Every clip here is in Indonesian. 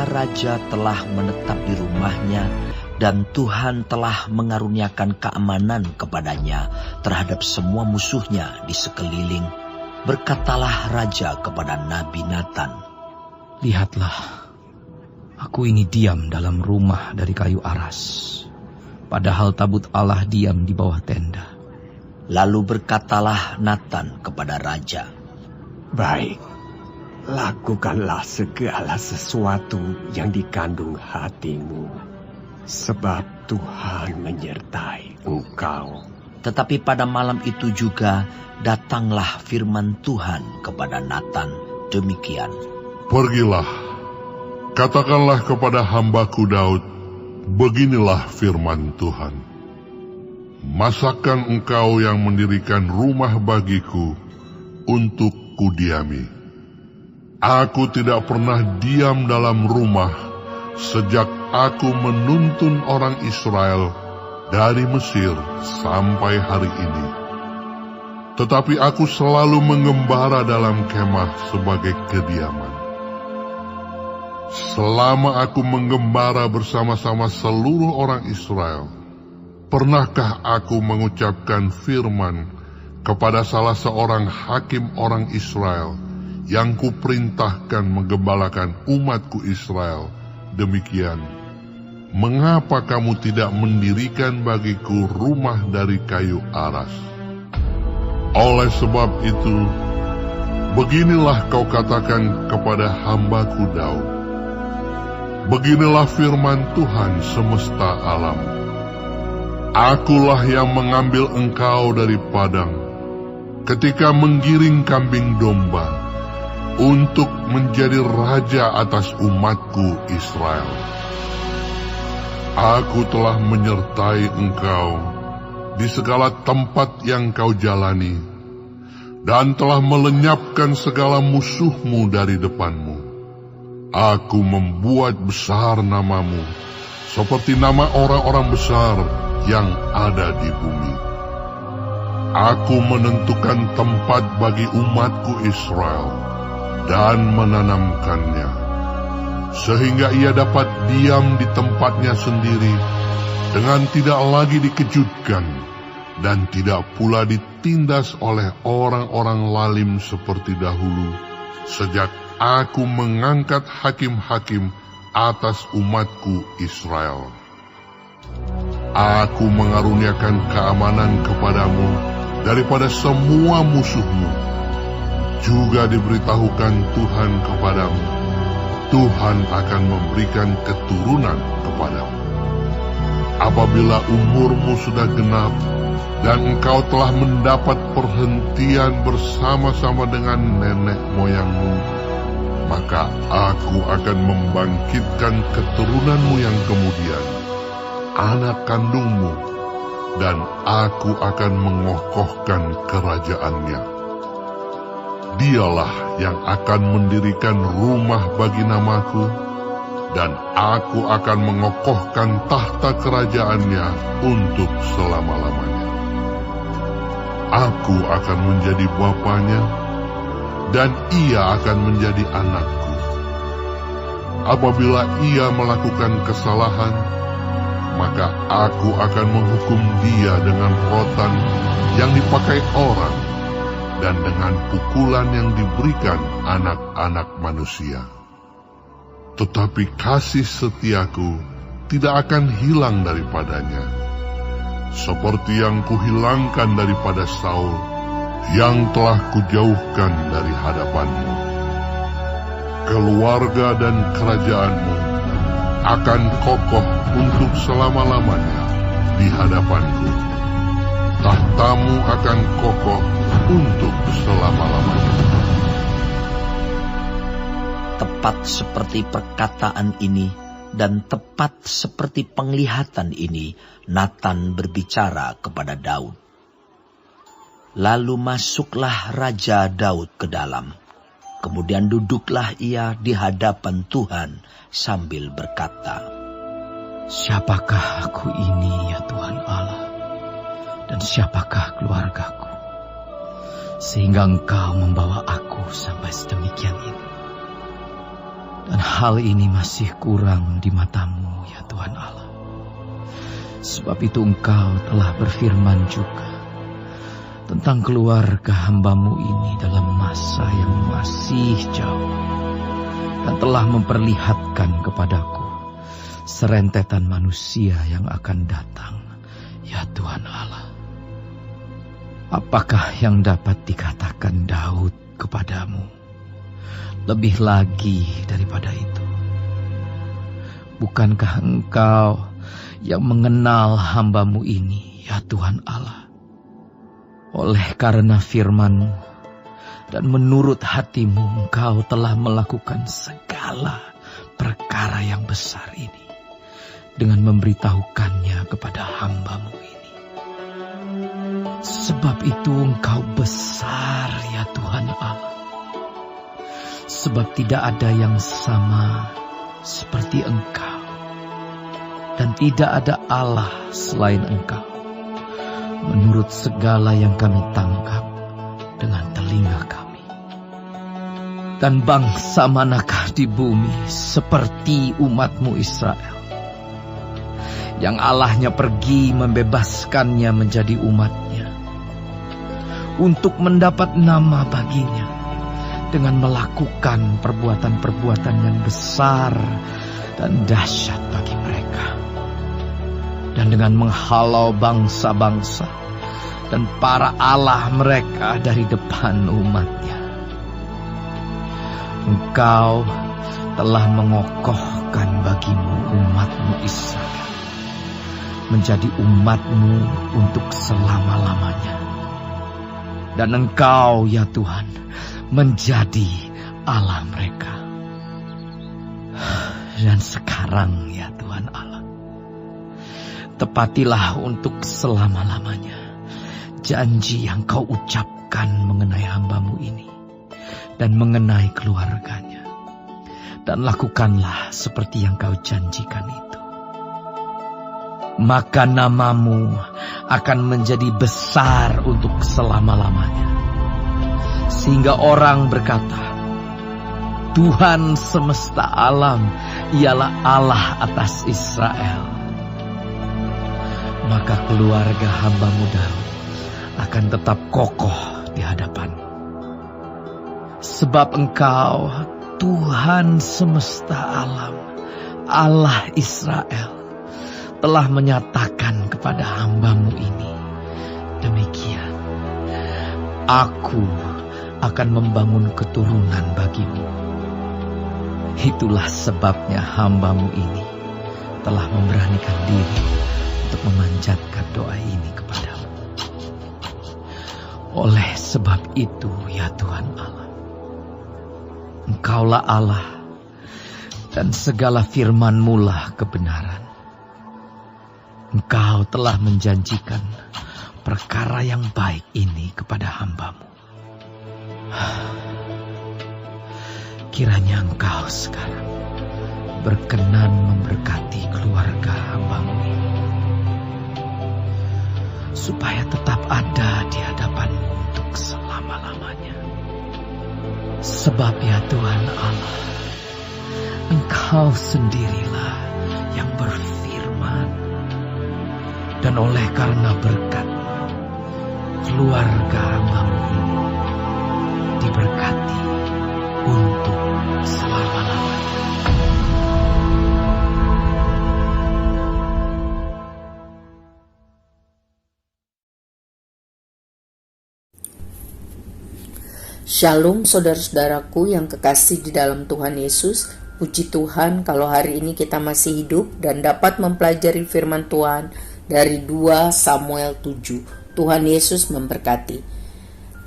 apabila raja telah menetap di rumahnya dan Tuhan telah mengaruniakan keamanan kepadanya terhadap semua musuhnya di sekeliling, berkatalah raja kepada Nabi Natan, "Lihatlah, aku ini diam dalam rumah dari kayu aras, padahal tabut Allah diam di bawah tenda." Lalu berkatalah Natan kepada raja, "Baik, lakukanlah segala sesuatu yang dikandung hatimu, sebab Tuhan menyertai engkau." Tetapi pada malam itu juga datanglah firman Tuhan kepada Natan demikian, "Pergilah, katakanlah kepada hambaku Daud, beginilah firman Tuhan. Masakan engkau yang mendirikan rumah bagiku untuk kudiami. Aku tidak pernah diam dalam rumah sejak aku menuntun orang Israel dari Mesir sampai hari ini. Tetapi aku selalu mengembara dalam kemah sebagai kediaman. Selama aku mengembara bersama-sama seluruh orang Israel, pernahkah aku mengucapkan firman kepada salah seorang hakim orang Israel yang kuperintahkan menggembalakan umatku Israel demikian, mengapa kamu tidak mendirikan bagiku rumah dari kayu aras? Oleh sebab itu, beginilah kau katakan kepada hambaku Daud, beginilah firman Tuhan semesta alam. Akulah yang mengambil engkau dari padang ketika menggiring kambing domba untuk menjadi raja atas umatku Israel. Aku telah menyertai engkau di segala tempat yang kau jalani dan telah melenyapkan segala musuhmu dari depanmu. Aku membuat besar namamu seperti nama orang-orang besar yang ada di bumi. Aku menentukan tempat bagi umatku Israel dan menanamkannya, sehingga ia dapat diam di tempatnya sendiri dengan tidak lagi dikejutkan dan tidak pula ditindas oleh orang-orang lalim seperti dahulu, sejak aku mengangkat hakim-hakim atas umatku Israel. Aku mengaruniakan keamanan kepadamu daripada semua musuhmu. Juga diberitahukan Tuhan kepadamu, Tuhan akan memberikan keturunan kepadamu. Apabila umurmu sudah genap dan engkau telah mendapat perhentian bersama-sama dengan nenek moyangmu, maka aku akan membangkitkan keturunanmu yang kemudian, anak kandungmu, dan aku akan mengokohkan kerajaannya. Dialah yang akan mendirikan rumah bagi namaku, dan aku akan mengokohkan tahta kerajaannya untuk selama-lamanya. Aku akan menjadi bapanya, dan ia akan menjadi anakku. Apabila ia melakukan kesalahan, maka aku akan menghukum dia dengan rotan yang dipakai orang dan dengan pukulan yang diberikan anak-anak manusia. Tetapi kasih setiaku tidak akan hilang daripadanya, seperti yang kuhilangkan daripada Saul, yang telah kujauhkan dari hadapanmu. Keluarga dan kerajaanmu akan kokoh untuk selama-lamanya di hadapanku. Tahtamu akan kokoh untuk selama-lamanya. Tepat seperti perkataan ini dan tepat seperti penglihatan ini, Natan berbicara kepada Daud. Lalu masuklah Raja Daud ke dalam. Kemudian duduklah ia di hadapan Tuhan sambil berkata, "Siapakah aku ini, ya Tuhan Allah? Dan siapakah keluargaku, sehingga Engkau membawa aku sampai sedemikian ini? Dan hal ini masih kurang di matamu, ya Tuhan Allah. Sebab itu Engkau telah berfirman juga tentang keluarga hamba-Mu ini dalam masa yang masih jauh, dan telah memperlihatkan kepadaku serentetan manusia yang akan datang, ya Tuhan Allah. Apakah yang dapat dikatakan Daud kepadamu? Lebih lagi daripada itu, bukankah Engkau yang mengenal hamba-Mu ini, ya Tuhan Allah? Oleh karena firman-Mu dan menurut hati-Mu, Engkau telah melakukan segala perkara yang besar ini dengan memberitahukannya kepada hamba-Mu ini. Sebab itu Engkau besar, ya Tuhan Allah. Sebab tidak ada yang sama seperti Engkau, dan tidak ada Allah selain Engkau. Menurut segala yang kami tangkap dengan telinga kami. Dan bangsa manakah di bumi seperti umat-Mu Israel, yang Allahnya pergi membebaskannya menjadi umatnya, untuk mendapat nama baginya, dengan melakukan perbuatan-perbuatan yang besar dan dahsyat bagi mereka, dan dengan menghalau bangsa-bangsa dan para allah mereka dari depan umatnya. Engkau telah mengokohkan bagimu umat-Mu Israel menjadi umat-Mu untuk selama-lamanya. Dan Engkau, ya Tuhan, menjadi Allah mereka. Dan sekarang, ya Tuhan Allah, tepatilah untuk selama-lamanya janji yang Kau ucapkan mengenai hamba-Mu ini dan mengenai keluarganya. Dan lakukanlah seperti yang Kau janjikan itu. Maka nama-Mu akan menjadi besar untuk selama-lamanya, sehingga orang berkata, Tuhan semesta alam ialah Allah atas Israel. Maka keluarga hamba-Mu Daud akan tetap kokoh di hadapan-Mu. Sebab Engkau Tuhan semesta alam, Allah Israel, telah menyatakan kepada hamba-Mu ini, demikian, Aku akan membangun keturunan bagimu. Itulah sebabnya hamba-Mu ini telah memberanikan diri untuk memanjatkan doa ini kepadamu. Oleh sebab itu, ya Tuhan Allah, Engkaulah Allah, dan segala firman-Mu lah kebenaran. Engkau telah menjanjikan perkara yang baik ini kepada hamba-Mu. Kiranya Engkau sekarang berkenan memberkati keluarga hamba-Mu ini, supaya tetap ada di hadapan-Mu untuk selama-lamanya. Sebab ya Tuhan Allah, Engkau sendirilah yang berfirman, dan oleh karena berkat, keluarga hamba-Mu ini diberkati untuk selama-lamanya. Shalom saudara-saudaraku yang kekasih di dalam Tuhan Yesus. Puji Tuhan kalau hari ini kita masih hidup dan dapat mempelajari firman Tuhan dari 2 Samuel 7. Tuhan Yesus memberkati.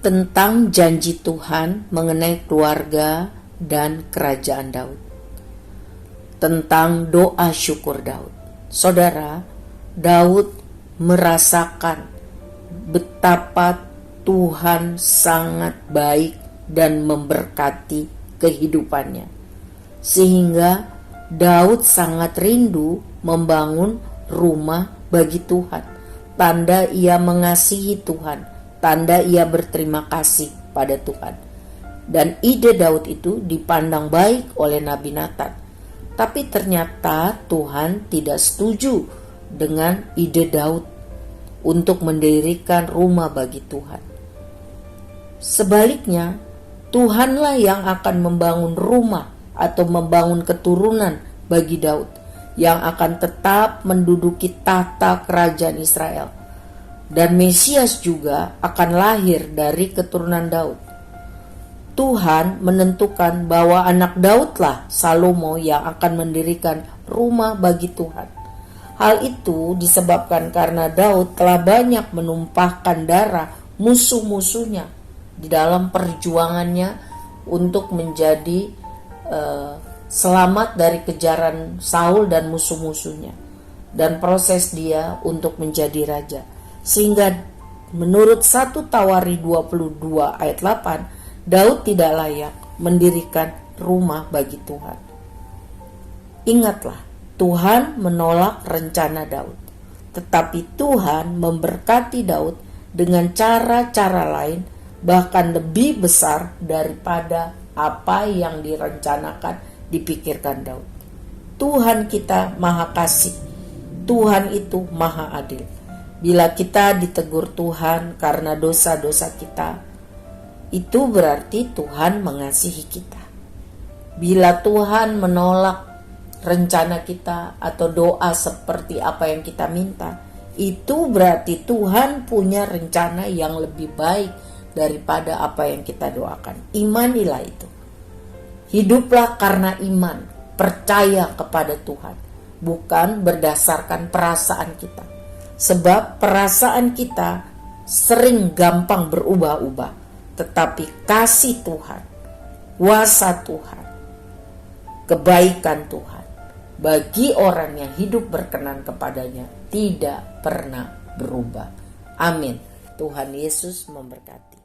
Tentang janji Tuhan mengenai keluarga dan kerajaan Daud. Tentang doa syukur Daud. Saudara, Daud merasakan betapa Tuhan sangat baik dan memberkati kehidupannya. Sehingga Daud sangat rindu membangun rumah bagi Tuhan. Tanda ia mengasihi Tuhan, tanda ia berterima kasih pada Tuhan. Dan ide Daud itu dipandang baik oleh Nabi Natan. Tapi ternyata Tuhan tidak setuju dengan ide Daud untuk mendirikan rumah bagi Tuhan. Sebaliknya, Tuhanlah yang akan membangun rumah atau membangun keturunan bagi Daud yang akan tetap menduduki tahta kerajaan Israel. Dan Mesias juga akan lahir dari keturunan Daud. Tuhan menentukan bahwa anak Daudlah, Salomo, yang akan mendirikan rumah bagi Tuhan. Hal itu disebabkan karena Daud telah banyak menumpahkan darah musuh-musuhnya di dalam perjuangannya untuk menjadi selamat dari kejaran Saul dan musuh-musuhnya, dan proses dia untuk menjadi raja. Sehingga menurut 1 Tawari 22 ayat 8, Daud tidak layak mendirikan rumah bagi Tuhan. Ingatlah, Tuhan menolak rencana Daud, tetapi Tuhan memberkati Daud dengan cara-cara lain, bahkan lebih besar daripada apa yang direncanakan, dipikirkan Daud. Tuhan kita maha kasih, Tuhan itu maha adil. Bila kita ditegur Tuhan karena dosa-dosa kita, itu berarti Tuhan mengasihi kita. Bila Tuhan menolak rencana kita atau doa seperti apa yang kita minta, itu berarti Tuhan punya rencana yang lebih baik daripada apa yang kita doakan. Imanilah itu. Hiduplah karena iman, percaya kepada Tuhan, bukan berdasarkan perasaan kita. Sebab perasaan kita sering gampang berubah-ubah. Tetapi kasih Tuhan, kuasa Tuhan, kebaikan Tuhan bagi orang yang hidup berkenan kepadanya tidak pernah berubah. Amin. Tuhan Yesus memberkati.